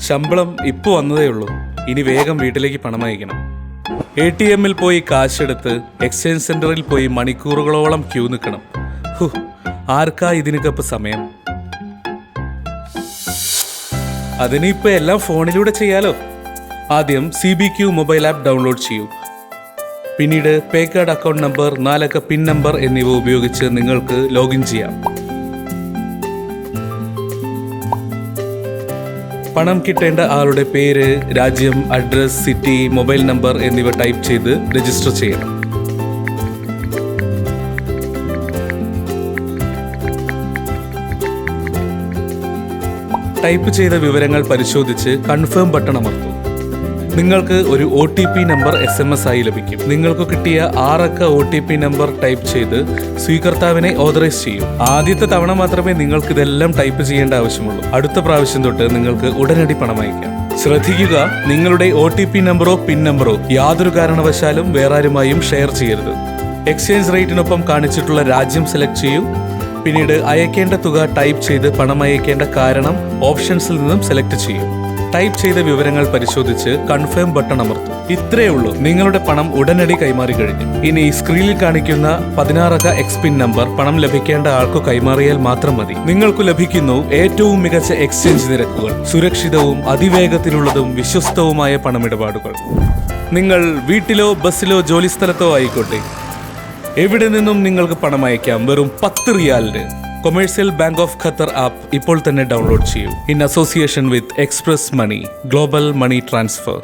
ശമ്പളം ഇപ്പോൾ വന്നതേ ഉള്ളൂ. ഇനി വേഗം വീട്ടിലേക്ക് പണം അയക്കണം. ATM-ൽ പോയി കാശെടുത്ത് എക്സ്ചേഞ്ച് സെന്ററിൽ പോയി മണിക്കൂറുകളോളം ക്യൂ നിൽക്കണം. ആർക്കാ ഇതിനൊക്കെ സമയം? അതിനിപ്പോ എല്ലാം ഫോണിലൂടെ ചെയ്യാലോ. ആദ്യം CBQ മൊബൈൽ ആപ്പ് ഡൗൺലോഡ് ചെയ്യൂ. പിന്നീട് പേ കാർഡ് അക്കൗണ്ട് നമ്പർ, 4 അക്ക പിൻ നമ്പർ എന്നിവ ഉപയോഗിച്ച് നിങ്ങൾക്ക് ലോഗിൻ ചെയ്യാം. പണം കിട്ടേണ്ട ആളുടെ പേര്, രാജ്യം, അഡ്രസ്, സിറ്റി, മൊബൈൽ നമ്പർ എന്നിവ ടൈപ്പ് ചെയ്ത് രജിസ്റ്റർ ചെയ്യണം. ടൈപ്പ് ചെയ്ത വിവരങ്ങൾ പരിശോധിച്ച് കൺഫേം ബട്ടൺ അമർത്തും. നിങ്ങൾക്ക് ഒരു OTP നമ്പർ SMS ആയി ലഭിക്കും. നിങ്ങൾക്ക് കിട്ടിയ 6 അക്ക OTP നമ്പർ ടൈപ്പ് ചെയ്ത് സ്വീകർത്താവിനെ ഓതറൈസ് ചെയ്യും. ആദ്യത്തെ തവണ മാത്രമേ നിങ്ങൾക്ക് ഇതെല്ലാം ടൈപ്പ് ചെയ്യേണ്ട ആവശ്യമുള്ളൂ. അടുത്ത പ്രാവശ്യം തൊട്ട് നിങ്ങൾക്ക് ഉടനടി പണം അയക്കാം. ശ്രദ്ധിക്കുക, നിങ്ങളുടെ OTP നമ്പറോ പിൻ നമ്പറോ യാതൊരു കാരണവശാലും വേറാരുമായും ഷെയർ ചെയ്യരുത്. എക്സ്ചേഞ്ച് റേറ്റിനൊപ്പം കാണിച്ചിട്ടുള്ള രാജ്യം സെലക്ട് ചെയ്യൂ. പിന്നീട് അയക്കേണ്ട തുക ടൈപ്പ് ചെയ്ത് പണം അയക്കേണ്ട കാരണം ഓപ്ഷൻസിൽ നിന്നും സെലക്ട് ചെയ്യും. ടൈപ്പ് ചെയ്ത വിവരങ്ങൾ പരിശോധിച്ച് കൺഫേം ബട്ടൺ അമർത്തും. ഇത്രയേ ഉള്ളൂ, നിങ്ങളുടെ പണം ഉടനടി കൈമാറി കഴിഞ്ഞു. ഇനി സ്ക്രീനിൽ കാണിക്കുന്ന 16 അക്ക എക്സ്പിൻ നമ്പർ പണം ലഭിക്കേണ്ട ആൾക്ക് കൈമാറിയാൽ മാത്രം മതി. നിങ്ങൾക്ക് ലഭിക്കുന്നു ഏറ്റവും മികച്ച എക്സ്ചേഞ്ച് നിരക്കുകൾ, സുരക്ഷിതവും അതിവേഗത്തിലുള്ളതും വിശ്വസ്തവുമായ പണമിടപാടുകൾ. നിങ്ങൾ വീട്ടിലോ ബസ്സിലോ ജോലിസ്ഥലത്തോ ആയിക്കോട്ടെ, എവിടെ നിന്നും നിങ്ങൾക്ക് പണം അയക്കാം വെറും 10 റിയാലിന്. Commercial bank of Qatar app ഇപ്പോൾ തന്നെ ഡൗൺലോഡ് ചെയ്യൂ. In association with express money, global money transfer.